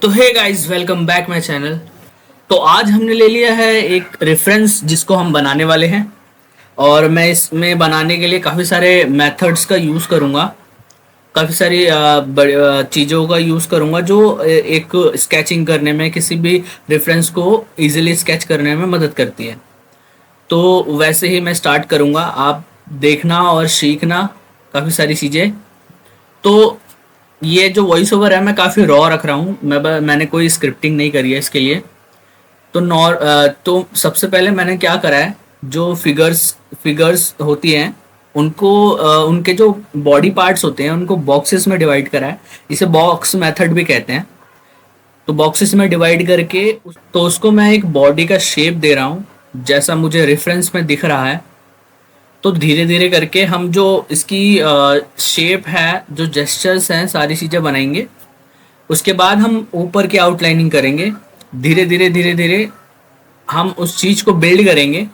तो hey guys, welcome back my channel. तो आज हमने ले लिया है एक रेफरेंस जिसको हम बनाने वाले हैं। और मैं इसमें बनाने के लिए काफ़ी सारे मेथड्स का यूज़ करूँगा। काफ़ी सारी चीज़ों का यूज़ करूँगा जो एक स्केचिंग करने में, किसी भी रेफरेंस को इजीली स्केच करने में मदद करती है। तो वैसे ही मैं स्टार्ट करूँगा, आप देखना और सीखना काफ़ी सारी चीज़ें। तो ये जो वॉइस ओवर है मैं काफ़ी रॉ रख रहा हूँ। मैंने कोई स्क्रिप्टिंग नहीं करी है इसके लिए। तो सबसे पहले मैंने क्या करा है, जो फिगर्स होती हैं उनको उनके जो बॉडी पार्ट्स होते हैं उनको बॉक्सेस में डिवाइड करा है। इसे बॉक्स मेथड भी कहते हैं। तो बॉक्सेस में डिवाइड करके तो उसको मैं एक बॉडी का शेप दे रहा हूँ जैसा मुझे रेफरेंस में दिख रहा है। तो धीरे धीरे करके हम जो इसकी शेप है, जो जेस्चर्स हैं, सारी चीज़ें बनाएंगे। उसके बाद हम ऊपर की आउटलाइनिंग करेंगे। धीरे धीरे धीरे धीरे हम उस चीज़ को बिल्ड करेंगे।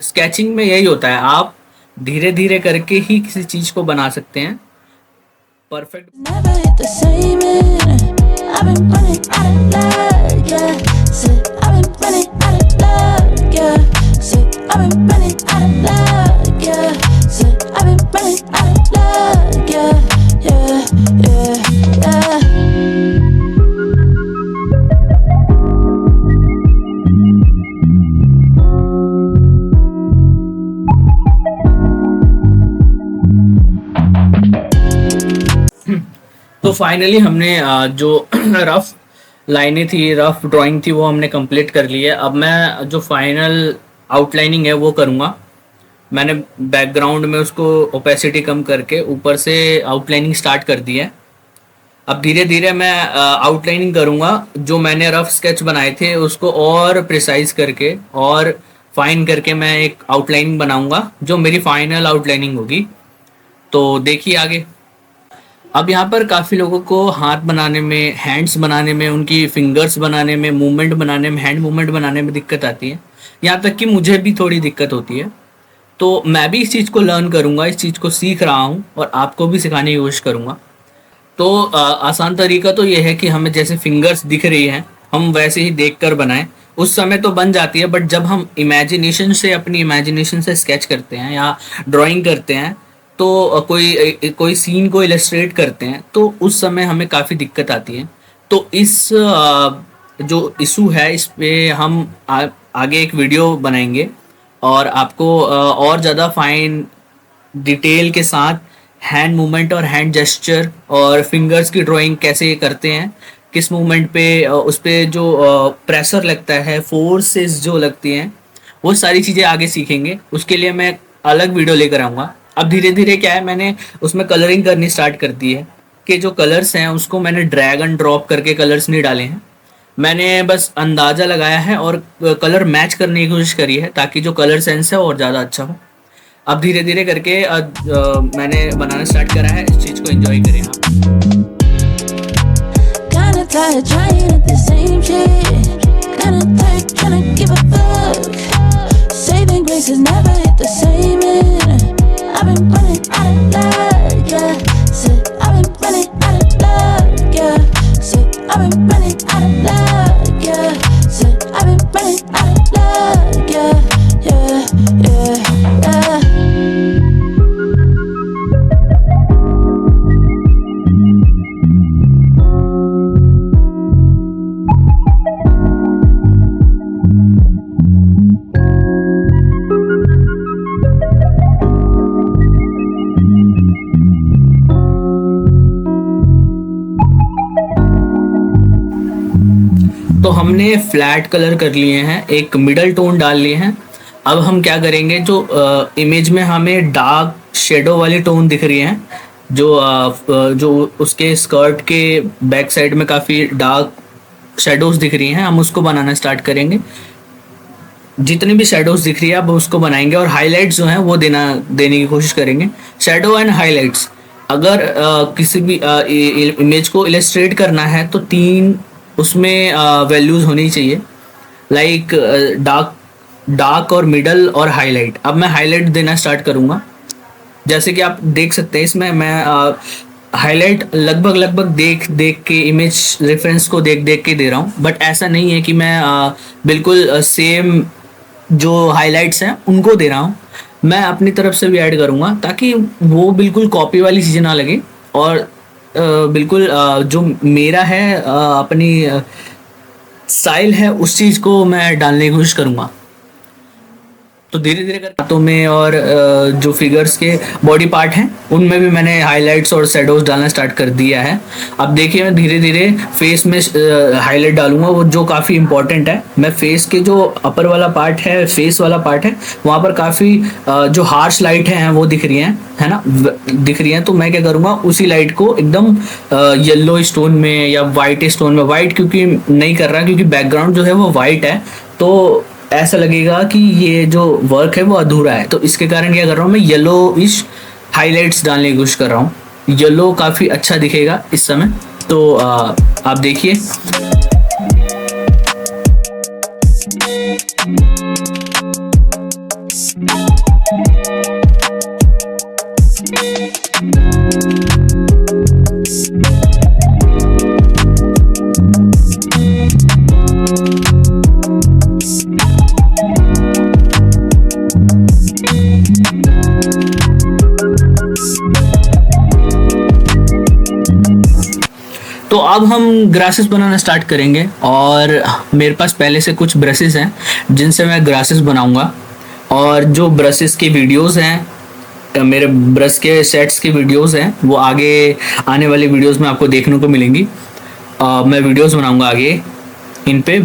स्केचिंग में यही होता है, आप धीरे धीरे करके ही किसी चीज़ को बना सकते हैं perfect. Never hit the same and I've been running out of luck, yeah. Said I've been running out of luck, yeah. Said I've been running out of luck, yeah. Said I've been running out of luck, yeah. Yeah, yeah, yeah. तो finally हमने जो rough लाइनें थी, rough drawing थी, वो हमने complete कर ली है। अब मैं जो फाइनल आउटलाइनिंग है वो करूँगा। मैंने बैकग्राउंड में उसको ओपेसिटी कम करके ऊपर से आउटलाइनिंग स्टार्ट कर दी है। अब धीरे धीरे मैं आउटलाइनिंग करूँगा। जो मैंने रफ स्केच बनाए थे उसको और प्रिसाइज करके और फाइन करके मैं एक आउटलाइनिंग बनाऊँगा जो मेरी फाइनल आउटलाइनिंग होगी। तो देखिए आगे। अब यहाँ पर काफ़ी लोगों को हाथ बनाने में, हैंड्स बनाने में, उनकी फिंगर्स बनाने में, मूवमेंट बनाने में, हैंड मूवमेंट बनाने में दिक्कत आती है। यहाँ तक कि मुझे भी थोड़ी दिक्कत होती है। तो मैं भी इस चीज़ को लर्न करूँगा, इस चीज़ को सीख रहा हूँ और आपको भी सिखाने की कोशिश करूँगा। तो आसान तरीका तो ये है कि हमें जैसे फिंगर्स दिख रही हैं हम वैसे ही देख कर बनाएं। उस समय तो बन जाती है, बट जब हम इमेजिनेशन से, अपनी इमेजिनेशन से स्केच करते हैं या ड्राइंग करते हैं, तो कोई सीन को इलस्ट्रेट करते हैं, तो उस समय हमें काफ़ी दिक्कत आती है। तो इस जो इशू है इस पे हम आगे एक वीडियो बनाएंगे और आपको और ज़्यादा फाइन डिटेल के साथ हैंड मूवमेंट और हैंड जेस्चर और फिंगर्स की ड्राइंग कैसे करते हैं, किस मूवमेंट पे उस पे जो प्रेशर लगता है, फोर्सेस जो लगती हैं, वो सारी चीज़ें आगे सीखेंगे। उसके लिए मैं अलग वीडियो लेकर आऊँगा। अब धीरे धीरे क्या है, मैंने उसमें कलरिंग करनी स्टार्ट कर दी है कि जो कलर्स हैं उसको मैंने ड्रैग एंड ड्रॉप करके कलर्स नहीं डाले हैं। मैंने बस अंदाज़ा लगाया है और कलर मैच करने की कोशिश करी है ताकि जो कलर सेंस है और ज़्यादा अच्छा हो। अब धीरे धीरे करके मैंने बनाना स्टार्ट करा है। इस चीज़ को एंजॉय करें आप। Kinda tired trying at the same shit. Kinda tired trying to give a fuck. Saving grace has never hit the same and I've been running out of luck, yeah. Said I've been running out of luck, yeah. Said I've been running out of luck, yeah. Said I've been running out of luck, yeah. Yeah, yeah, yeah. तो हमने flat colour कर लिए हैं, एक middle tone डाल लिए हैं। अब हम क्या करेंगे, जो इमेज में हमें डार्क शेडो वाली टोन दिख रही है, जो उसके स्कर्ट के बैक साइड में काफ़ी डार्क शेडोज दिख रही हैं, हम उसको बनाना स्टार्ट करेंगे। जितनी भी शेडोज दिख रही है अब उसको बनाएंगे और हाईलाइट्स जो हैं वो देने की कोशिश करेंगे। शेडो एंड हाईलाइट्स, अगर किसी भी इमेज को इलस्ट्रेट करना है तो 3 उसमें वैल्यूज़ होनी चाहिए, लाइक डार्क और मिडल और हाईलाइट। अब मैं हाईलाइट देना स्टार्ट करूँगा। जैसे कि आप देख सकते हैं इसमें मैं हाईलाइट लगभग लगभग देख देख के, इमेज रेफरेंस को देख देख के दे रहा हूँ, बट ऐसा नहीं है कि मैं बिल्कुल सेम जो हाइलाइट्स हैं उनको दे रहा हूँ। मैं अपनी तरफ से भी ऐड करूँगा ताकि वो बिल्कुल कॉपी वाली चीज़ें ना लगे, और बिल्कुल जो मेरा है अपनी स्टाइल है उस चीज़ को मैं डालने की कोशिश करूँगा। तो धीरे धीरे कर हाथों में और जो फिगर्स के बॉडी पार्ट हैं उनमें भी मैंने हाइलाइट्स और शैडोज डालना स्टार्ट कर दिया है। अब देखिए मैं धीरे धीरे फेस में हाईलाइट डालूंगा, वो जो काफ़ी इंपॉर्टेंट है। मैं फेस के जो अपर वाला पार्ट है, फेस वाला पार्ट है, वहाँ पर काफ़ी जो हार्श लाइट हैं वो दिख रही हैं, है ना, दिख रही हैं। तो मैं क्या करूँगा, उसी लाइट को एकदम येलो स्टोन में या वाइट स्टोन में, वाइट क्योंकि नहीं कर रहा क्योंकि बैकग्राउंड जो है वो वाइट है, तो ऐसा लगेगा कि ये जो वर्क है वो अधूरा है। तो इसके कारण क्या कर रहा हूँ, मैं येलोइश हाइलाइट्स डालने की कोशिश कर रहा हूँ। येलो काफ़ी अच्छा दिखेगा इस समय। तो आप देखिए तो अब हम ग्रासेस बनाना स्टार्ट करेंगे, और मेरे पास पहले से कुछ ब्रशेस हैं जिनसे मैं ग्रासेस बनाऊंगा। और जो ब्रशेस की वीडियोस हैं, मेरे ब्रश के सेट्स की वीडियोस हैं, वो आगे आने वाली वीडियोस में आपको देखने को मिलेंगी। मैं वीडियोस बनाऊंगा आगे इन पे,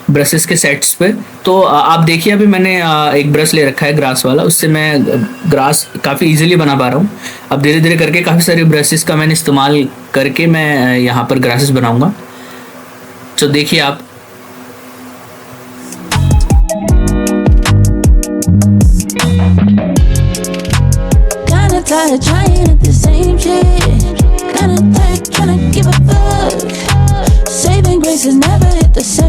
ब्रशेस के सेट्स पे। तो आप देखिए अभी मैंने एक ब्रश ले रखा है ग्रास वाला, उससे मैं ग्रास काफ़ी इजीली बना पा रहा हूँ। अब धीरे धीरे करके काफ़ी सारे ब्रशेस का मैंने इस्तेमाल करके मैं यहाँ पर ग्रासेस बनाऊँगा। तो देखिए आप Kinda tired of trying at the same shit. Kinda tired trying to give a fuck. Saving grace has never hit the same.